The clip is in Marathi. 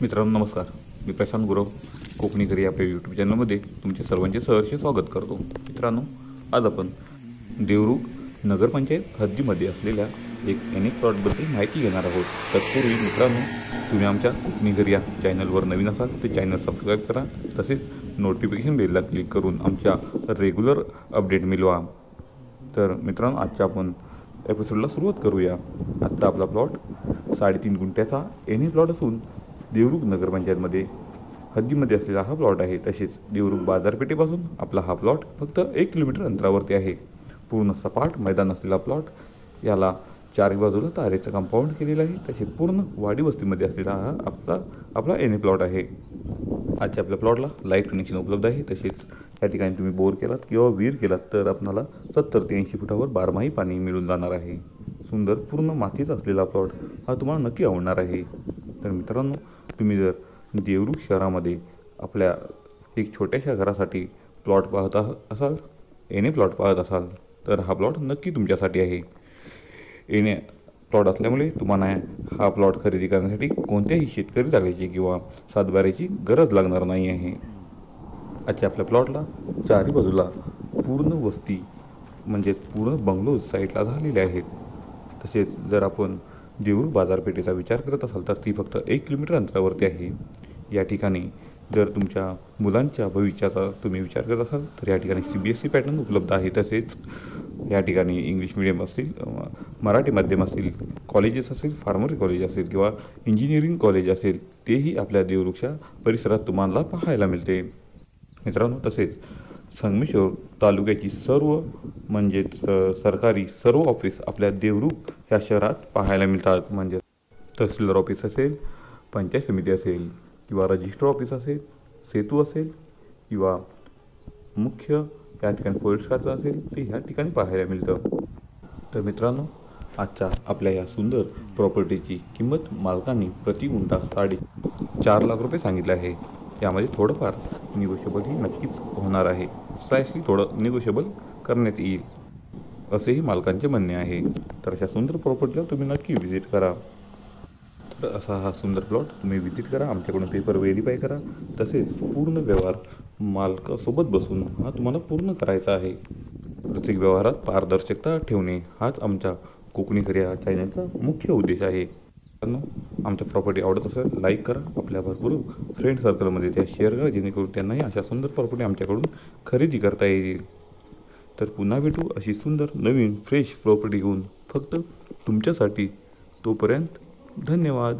मित्रांनो नमस्कार, मी प्रशांत गुरव कोकणी घरी आपल्या यूट्यूब चॅनलमध्ये तुमचे सर्वांचे सहर्ष स्वागत करतो। मित्रांनो, आज आपण देवरुख नगरपंचायत हद्दीमध्ये असलेल्या एक एनएक्स प्लॉटबद्दल माहिती घेणार आहोत। तत्पूर्वी मित्रांनो, तुम्ही आमच्या कोकणी घरी या चॅनलवर नवीन असाल तर चॅनल सबस्क्राईब करा, तसेच नोटिफिकेशन बेलला क्लिक करून आमच्या रेग्युलर अपडेट मिळवा। तर मित्रांनो, आजच्या आपण एपिसोडला सुरुवात करूया। आजचा आपला प्लॉट 3.5 गुंठ्याचा एनए प्लॉट असून देवरुख नगरपंचायतमध्ये हद्दीमध्ये असलेला हा प्लॉट आहे। तसेच देवरुख बाजारपेठेपासून आपला हा प्लॉट फक्त 1 किलोमीटर अंतरावरती आहे। पूर्ण सपाट मैदान असलेला प्लॉट, याला 4 बाजूला तारेचं कंपाऊंड केलेलं आहे। तसे पूर्ण वाडी वस्तीमध्ये असलेला हा आपला एनए प्लॉट आहे। आजच्या आपल्या प्लॉटला लाईट कनेक्शन उपलब्ध आहे। तसेच या ठिकाणी तुम्ही बोर केलात किंवा विहीर केलात तर आपल्याला 70 ते 80 फुटावर बारमाही पाणी मिळून जाणार आहे। सुंदर पूर्ण मातीचा असलेला प्लॉट हा तुम्हाला नक्की आवडणार आहे। तर मित्रांनो, तुम्ही जर देवरुख शहरामध्ये आपल्या एक छोट्याशा घरासाठी प्लॉट पाहत असाल, एनए प्लॉट पाहत असाल तर हा प्लॉट नक्की तुमच्यासाठी आहे। एनए प्लॉट असल्यामुळे तुम्हाला हा प्लॉट खरेदी करण्यासाठी कोणत्याही शेतकरी जागेची किंवा सातबाऱ्याची गरज लागणार नाही आहे। आजच्या आपल्या प्लॉटला 4 बाजूला पूर्ण वस्ती म्हणजेच पूर्ण बंगलोज साईडला झालेले आहेत। तसेच जर आपण देवरुख बाजारपेठेचा विचार करत असाल तर ती फक्त 1 किलोमीटर अंतरावरती आहे। या ठिकाणी जर तुमच्या मुलांच्या भविष्याचा तुम्ही विचार करत असाल तर या ठिकाणी CBSE पॅटर्न उपलब्ध आहे। तसेच या ठिकाणी इंग्लिश मिडियम असतील, मराठी माध्यम असतील, कॉलेजेस असेल, फार्मसी कॉलेज असेल किंवा इंजिनिअरिंग कॉलेज असेल, तेही आपल्या देवरुखच्या परिसरात तुम्हाला पाहायला मिळते। मित्रांनो, तसेच संगमेश्वर तालुक्याची सर्व म्हणजेच सरकारी सर्व ऑफिस आपल्या देवरुख ह्या शहरात पाहायला मिळतात। म्हणजे तहसीलदार ऑफिस असेल, पंचायत समिती असेल किंवा रजिस्टर ऑफिस असेल, सेतू असेल किंवा मुख्य या ठिकाणी पोलीस खातं असेल, ते ह्या ठिकाणी पाहायला मिळतं। तर मित्रांनो, आजच्या आपल्या या सुंदर प्रॉपर्टीची किंमत मालकांनी प्रति गुंठा 4.5 लाख रुपये सांगितले आहे। यामध्ये थोडंफार निगोशिएबलही नक्कीच होणार आहे। स्लाइसली थोडं निगोशिएबल करण्यात येईल असेही मालकांचे म्हणणे आहे। तर अशा सुंदर प्रॉपर्टीला तुम्ही नक्की व्हिजिट करा। तर असा हा सुंदर प्लॉट तुम्ही व्हिजिट करा, आमच्याकडून पेपर व्हेरीफाय करा। तसेच पूर्ण व्यवहार मालकासोबत बसून हा तुम्हाला पूर्ण करायचा आहे। प्रत्येक व्यवहारात पारदर्शकता ठेवणे हाच आमच्या कोकणी घरी या चॅनलचा मुख्य उद्देश आहे। आमच्या प्रॉपर्टी आवडत असेल लाईक करा, आपल्या भरपूर फ्रेंड सर्कलमध्ये त्या शेअर करा, जेणेकरून त्यांनाही अशा सुंदर प्रॉपर्टी आमच्याकडून खरेदी करता येईल। तर पुन्हा भेटू अशी सुंदर नवीन फ्रेश प्रॉपर्टी घेऊन फक्त तुमच्यासाठी। तोपर्यंत धन्यवाद।